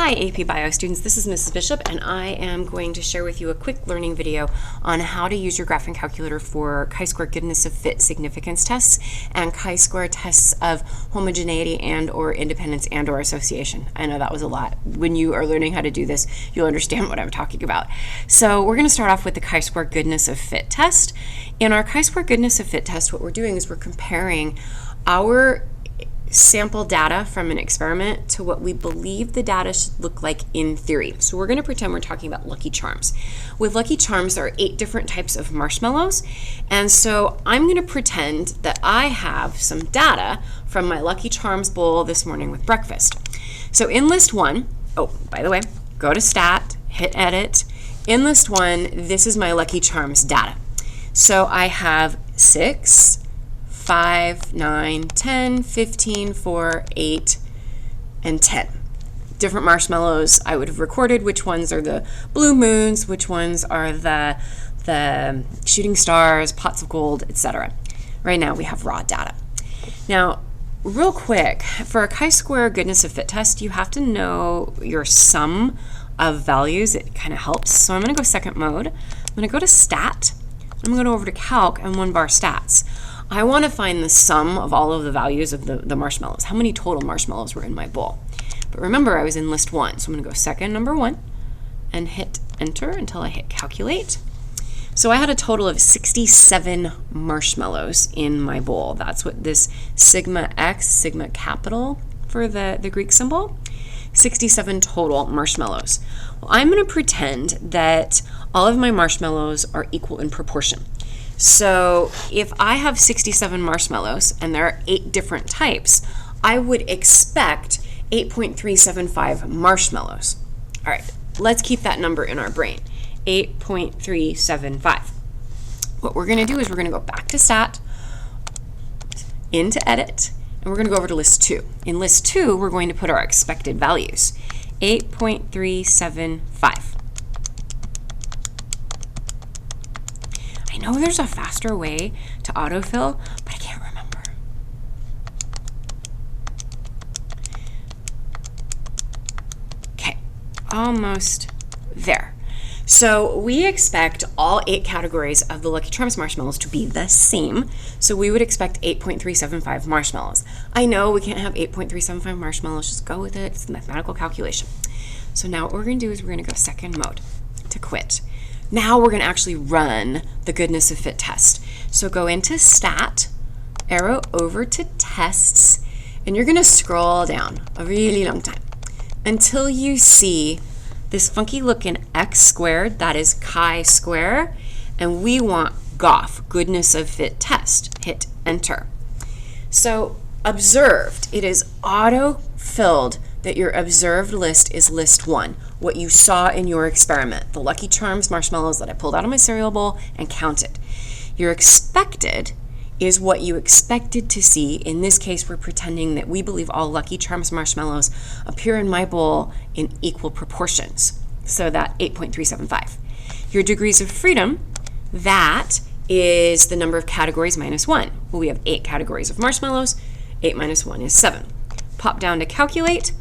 Hi AP Bio students, this is Mrs. Bishop and I am going to share with you a quick learning video on how to use your graphing calculator for chi-square goodness of fit significance tests and chi-square tests of homogeneity and or independence and or association. I know that was a lot. When you are learning how to do this, you'll understand what I'm talking about. So we're going to start off with the chi-square goodness of fit test. In our chi-square goodness of fit test, what we're doing is we're comparing our sample data from an experiment to what we believe the data should look like in theory. So we're going to pretend we're talking about Lucky Charms. With Lucky Charms, there are 8 different types of marshmallows, and so I'm going to pretend that I have some data from my Lucky Charms bowl this morning with breakfast. So in list 1, oh, by the way, go to Stat, hit Edit. In list 1, this is my Lucky Charms data. So I have 6, 5, 9, 10, 15, 4, 8, and 10. Different marshmallows I would have recorded, which ones are the blue moons, which ones are the shooting stars, pots of gold, etc. Right now we have raw data. Now, real quick, for a chi-square goodness of fit test, you have to know your sum of values. It kind of helps. So I'm going to go second mode. I'm going to go to Stat. I'm going to go over to Calc and 1-bar Stats. I want to find the sum of all of the values of the marshmallows. How many total marshmallows were in my bowl? But remember, I was in list 1, so I'm going to go second, number 1, and hit enter until I hit calculate. So I had a total of 67 marshmallows in my bowl. That's what this sigma x, sigma capital for the Greek symbol, 67 total marshmallows. Well, I'm going to pretend that all of my marshmallows are equal in proportion. So if I have 67 marshmallows and there are 8 different types, I would expect 8.375 marshmallows. All right, let's keep that number in our brain, 8.375. What we're going to do is we're going to go back to Stat, into Edit, and we're going to go over to list 2. In list 2, we're going to put our expected values, 8.375. I know there's a faster way to autofill, but I can't remember. Okay, almost there. So we expect all 8 categories of the Lucky Charms marshmallows to be the same. So we would expect 8.375 marshmallows. I know we can't have 8.375 marshmallows, just go with it. It's a mathematical calculation. So now what we're going to do is we're going to go second mode to quit. Now we're going to actually run the goodness of fit test. So go into Stat, arrow over to Tests, and you're going to scroll down a really long time until you see this funky looking x squared, that is chi-square, and we want GOF, goodness of fit test. Hit enter. So observed, it is auto-filled that your observed list is list 1, what you saw in your experiment, the Lucky Charms marshmallows that I pulled out of my cereal bowl and counted. Your expected is what you expected to see. In this case, we're pretending that we believe all Lucky Charms marshmallows appear in my bowl in equal proportions, so that 8.375. Your degrees of freedom, that is the number of categories minus 1. Well, we have 8 categories of marshmallows. 8 minus 1 is 7. Pop down to calculate.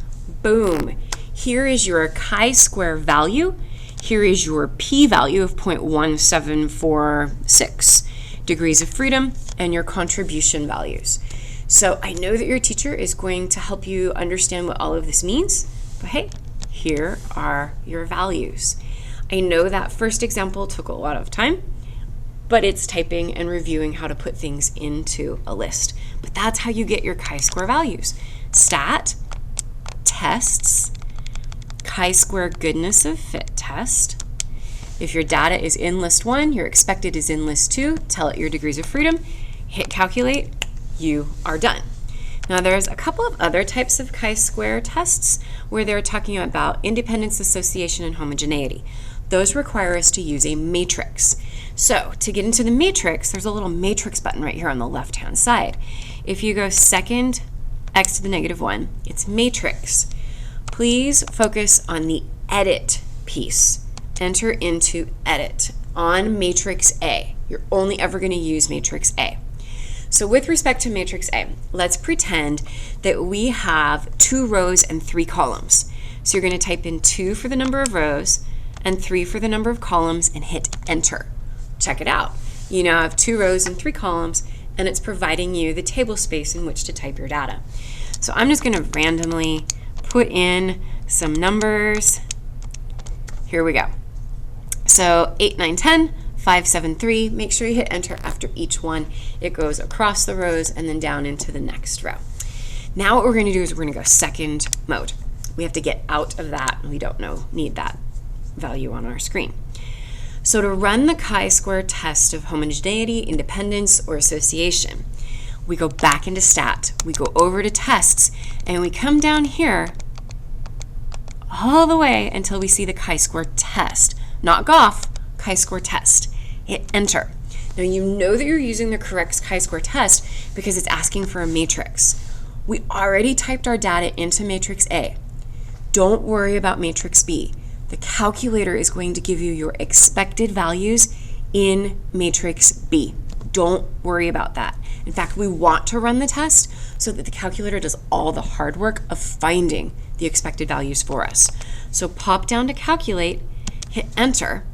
Boom. Here is your chi-square value. Here is your p-value of 0.1746 degrees of freedom and your contribution values. So I know that your teacher is going to help you understand what all of this means, but hey, here are your values. I know that first example took a lot of time, but it's typing and reviewing how to put things into a list. But that's how you get your chi-square values. Stat, Tests, chi-square goodness of fit test. If your data is in list 1, your expected is in list 2, tell it your degrees of freedom, hit calculate, you are done. Now there's a couple of other types of chi-square tests where they're talking about independence, association, and homogeneity. Those require us to use a matrix. So to get into the matrix, there's a little matrix button right here on the left-hand side. If you go second x to the negative 1, it's matrix. Please focus on the edit piece. Enter into edit on matrix A. You're only ever going to use matrix A. So with respect to matrix A, let's pretend that we have 2 rows and 3 columns. So you're going to type in 2 for the number of rows and 3 for the number of columns and hit enter. Check it out. You now have 2 rows and 3 columns, and it's providing you the table space in which to type your data. So I'm just going to randomly put in some numbers. Here we go. So 8, 9, 10, 5, 7, 3. Make sure you hit enter after each one. It goes across the rows and then down into the next row. Now what we're going to do is we're going to go second mode. We have to get out of that. We don't need that value on our screen. So to run the chi-square test of homogeneity, independence, or association, we go back into stat, we go over to tests, and we come down here all the way until we see the chi-square test. Not GOF, chi-square test. Hit enter. Now you know that you're using the correct chi-square test because it's asking for a matrix. We already typed our data into matrix A. Don't worry about matrix B. The calculator is going to give you your expected values in matrix B. Don't worry about that. In fact, we want to run the test so that the calculator does all the hard work of finding the expected values for us. So pop down to calculate, hit enter,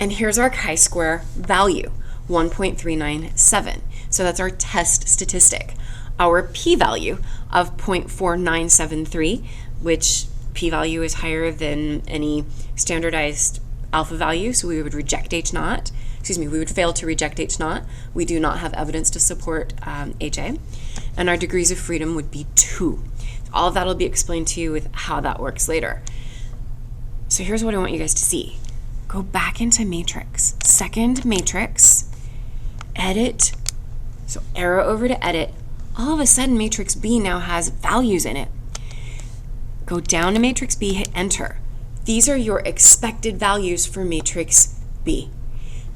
and here's our chi-square value, 1.397. So that's our test statistic. Our p-value of 0.4973, which p-value is higher than any standardized alpha value, so we would reject H0. We would fail to reject H0. We do not have evidence to support HA. And our degrees of freedom would be 2. All of that will be explained to you with how that works later. So here's what I want you guys to see. Go back into matrix, second matrix, edit, so arrow over to edit. All of a sudden matrix B now has values in it. Go down to matrix B, hit enter. These are your expected values for matrix B.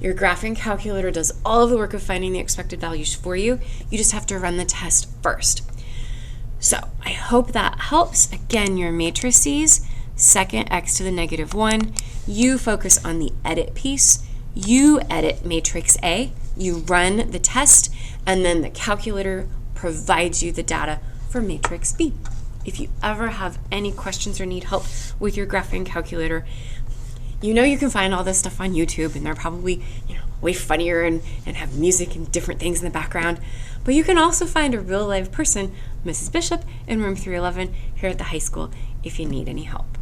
Your graphing calculator does all of the work of finding the expected values for you. You just have to run the test first. So I hope that helps. Again, your matrices, second x to the negative 1. You focus on the edit piece. You edit matrix A. You run the test, and then the calculator provides you the data for matrix B. If you ever have any questions or need help with your graphing calculator, you know you can find all this stuff on YouTube, and they're probably way funnier and have music and different things in the background. But you can also find a real live person, Mrs. Bishop, in room 311 here at the high school if you need any help.